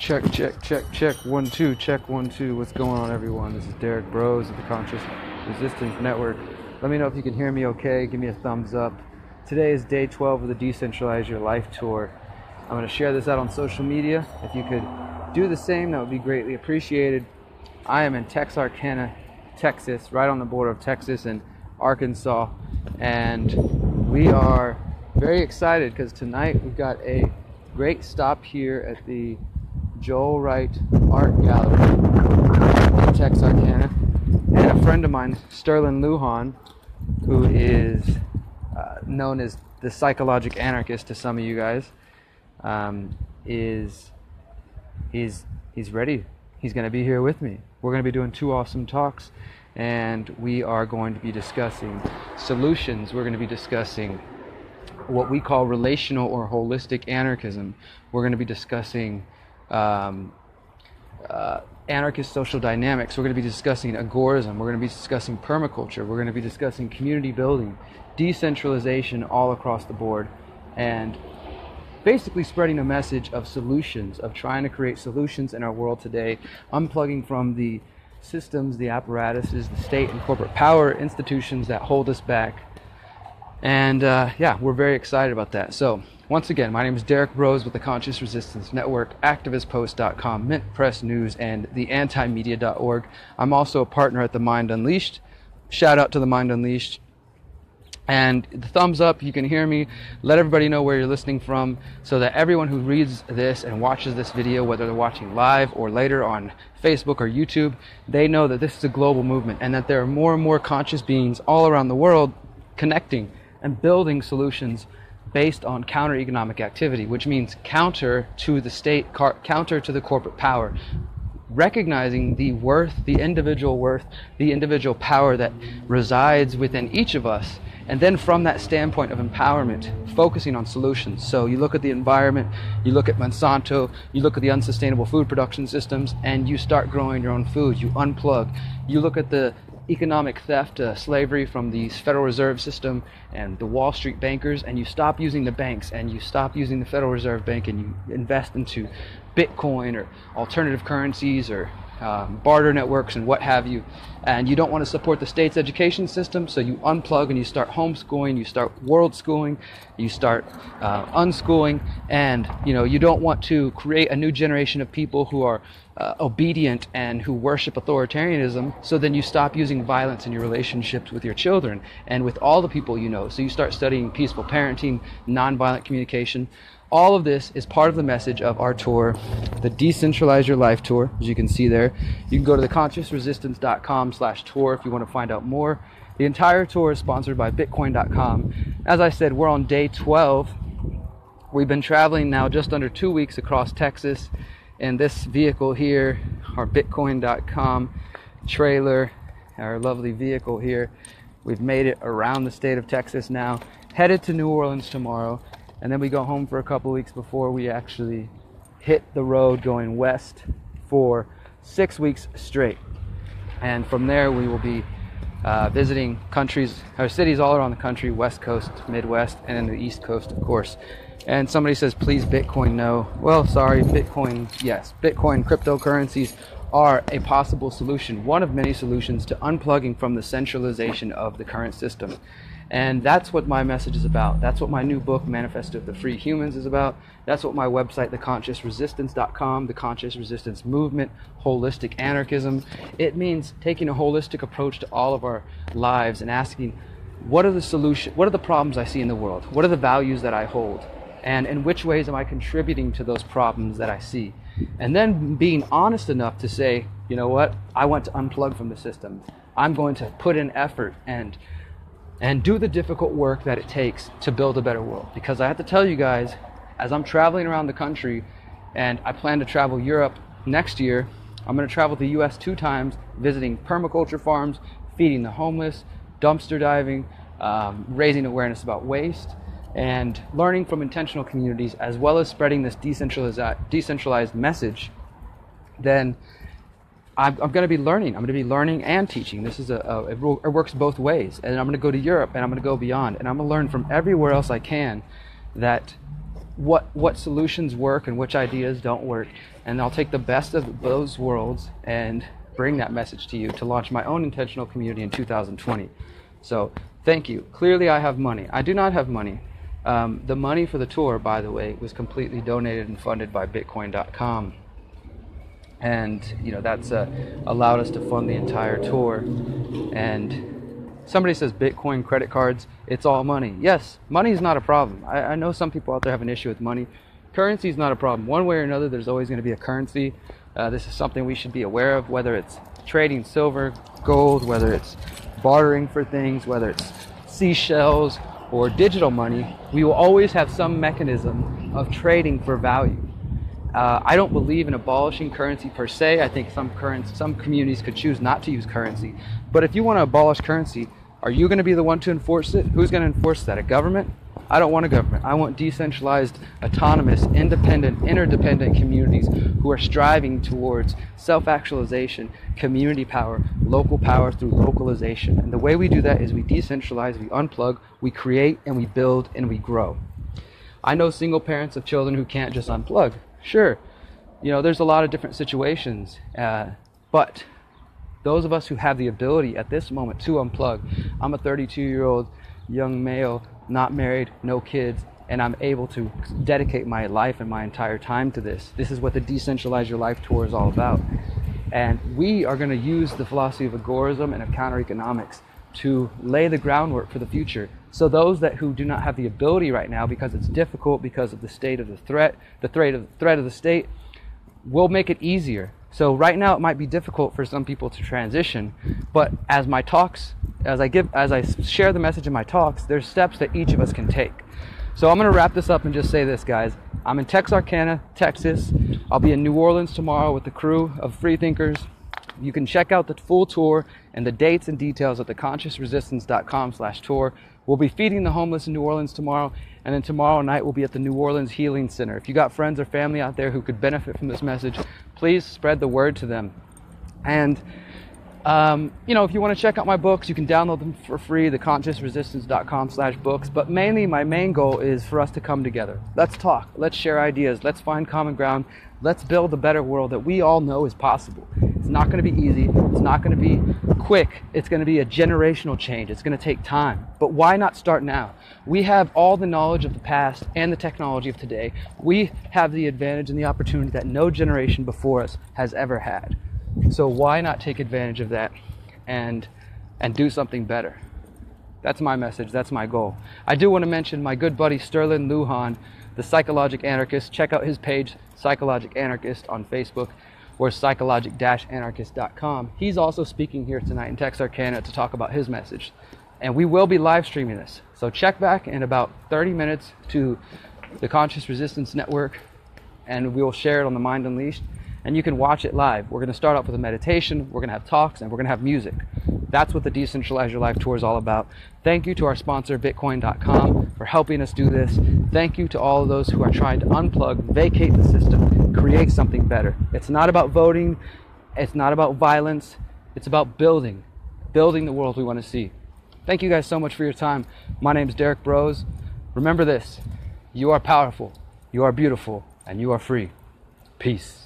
Check. 1, 2, check 1, 2. What's going on, everyone? This is Derek Bros of the Conscious Resistance Network. Let me know if you can hear me okay. Give me a thumbs up. Today is day 12 of the Decentralize Your Life Tour. I'm going to share this out on social media. If you could do the same, that would be greatly appreciated. I am in Texarkana, Texas, right on the border of Texas and Arkansas. And we are very excited because tonight we've got a great stop here at the Joel Wright Art Gallery in Texarkana, and a friend of mine, Sterling Lujan, who is known as the psychological anarchist to some of you guys, he's ready. He's going to be here with me. We're going to be doing 2 awesome talks, and we are going to be discussing solutions. We're going to be discussing what we call relational or holistic anarchism. We're going to be discussing anarchist social dynamics. We're going to be discussing agorism. We're going to be discussing permaculture. We're going to be discussing community building, decentralization all across the board, and basically spreading a message of solutions, of trying to create solutions in our world today, unplugging from the systems, the apparatuses, the state and corporate power institutions that hold us back. And yeah, we're very excited about that. So once again, my name is Derek Bros with the Conscious Resistance Network, activistpost.com, Mint Press News, and the antimedia.org. I'm also a partner at the Mind Unleashed. Shout out to the Mind Unleashed. And the thumbs up, you can hear me. Let everybody know where you're listening from so that everyone who reads this and watches this video, whether they're watching live or later on Facebook or YouTube, they know that this is a global movement and that there are more and more conscious beings all around the world connecting and building solutions based on counter-economic activity, which means counter to the state, counter to the corporate power, recognizing the worth, the individual power that resides within each of us, and then from that standpoint of empowerment, focusing on solutions. So you look at the environment, you look at Monsanto, you look at the unsustainable food production systems, and you start growing your own food, you unplug. You look at the economic theft, slavery from the Federal Reserve System and the Wall Street bankers, and you stop using the banks and you stop using the Federal Reserve Bank and you invest into Bitcoin or alternative currencies or barter networks and what have you, and you don't want to support the state's education system, so you unplug and you start homeschooling, you start world schooling, you start unschooling, and you don't want to create a new generation of people who are obedient and who worship authoritarianism, so then you stop using violence in your relationships with your children and with all the people you know. So you start studying peaceful parenting, nonviolent communication. All of this is part of the message of our tour, the Decentralize Your Life Tour, as you can see there. You can go to theconsciousresistance.com/tour if you want to find out more. The entire tour is sponsored by Bitcoin.com. As I said, we're on day 12. We've been traveling now just under 2 weeks across Texas in this vehicle here, our Bitcoin.com trailer, our lovely vehicle here. We've made it around the state of Texas now, headed to New Orleans tomorrow. And then we go home for a couple weeks before we actually hit the road going west for 6 weeks straight. And from there we will be visiting countries or cities all around the country, West Coast, Midwest, and then the East Coast, of course. And somebody says, please Bitcoin, no. Well, sorry, Bitcoin, yes. Bitcoin, cryptocurrencies are a possible solution, one of many solutions to unplugging from the centralization of the current system. And that's what my message is about. That's what my new book, Manifesto of the Free Humans, is about. That's what my website, theconsciousresistance.com, the Conscious Resistance Movement, holistic anarchism. It means taking a holistic approach to all of our lives and asking, what are the solutions, what are the problems I see in the world? What are the values that I hold? And in which ways am I contributing to those problems that I see? And then being honest enough to say, you know what, I want to unplug from the system. I'm going to put in effort and do the difficult work that it takes to build a better world. Because I have to tell you guys, as I'm traveling around the country, and I plan to travel Europe next year, I'm going to travel the US 2 times, visiting permaculture farms, feeding the homeless, dumpster diving, raising awareness about waste, and learning from intentional communities, as well as spreading this decentralized message. Then I'm going to be learning. I'm going to be learning and teaching. This is it works both ways. And I'm going to go to Europe and I'm going to go beyond. And I'm going to learn from everywhere else I can that what solutions work and which ideas don't work. and I'll take the best of those worlds and bring that message to you to launch my own intentional community in 2020. So thank you. Clearly I have money. I do not have money. The money for the tour, by the way, was completely donated and funded by Bitcoin.com. And, you know, that's allowed us to fund the entire tour. And somebody says Bitcoin credit cards, it's all money. Yes, money is not a problem. I know some people out there have an issue with money. Currency is not a problem. One way or another, there's always going to be a currency. This is something we should be aware of, whether it's trading silver, gold, whether it's bartering for things, whether it's seashells or digital money. We will always have some mechanism of trading for value. I don't believe in abolishing currency per se. I think some communities could choose not to use currency. But if you want to abolish currency, are you going to be the one to enforce it? Who's going to enforce that? A government? I don't want a government. I want decentralized, autonomous, independent, interdependent communities who are striving towards self-actualization, community power, local power through localization. And the way we do that is we decentralize, we unplug, we create, and we build, and we grow. I know single parents of children who can't just unplug. Sure, you know, there's a lot of different situations, but those of us who have the ability at this moment to unplug, I'm a 32-year-old young male, not married, no kids, and I'm able to dedicate my life and my entire time to this. This is what the Decentralize Your Life Tour is all about. And we are going to use the philosophy of agorism and of counter-economics to lay the groundwork for the future. So those who do not have the ability right now, because it's difficult, because of the state of the threat of the state, will make it easier. So right now it might be difficult for some people to transition, but as I share the message in my talks, there's steps that each of us can take. So I'm going to wrap this up and just say this, guys. I'm in Texarkana, Texas. I'll be in New Orleans tomorrow with the crew of Freethinkers. You can check out the full tour and the dates and details at theconsciousresistance.com/tour. We'll be feeding the homeless in New Orleans tomorrow, and then tomorrow night we'll be at the New Orleans Healing Center. If you got friends or family out there who could benefit from this message, please spread the word to them. And you know, if you want to check out my books, you can download them for free, theconsciousresistance.com/books. But mainly, my main goal is for us to come together. Let's talk. Let's share ideas. Let's find common ground. Let's build a better world that we all know is possible. It's not going to be easy. It's not going to be quick. It's going to be a generational change. It's going to take time. But why not start now? We have all the knowledge of the past and the technology of today. We have the advantage and the opportunity that no generation before us has ever had. So why not take advantage of that and do something better? That's my message. That's my goal. I do want to mention my good buddy Sterling Lujan, the Psychologic Anarchist. Check out his page, Psychologic Anarchist, on Facebook, or psychologic-anarchist.com. He's also speaking here tonight in Texarkana to talk about his message. And we will be live streaming this. So check back in about 30 minutes to the Conscious Resistance Network, and we will share it on the Mind Unleashed. And you can watch it live. We're going to start off with a meditation, we're going to have talks, and we're going to have music. That's what the Decentralize Your Life Tour is all about. Thank you to our sponsor, Bitcoin.com, for helping us do this. Thank you to all of those who are trying to unplug, vacate the system, create something better. It's not about voting. It's not about violence. It's about building the world we want to see. Thank you guys so much for your time. My name is Derek Brose. Remember this: you are powerful, you are beautiful, and you are free. Peace.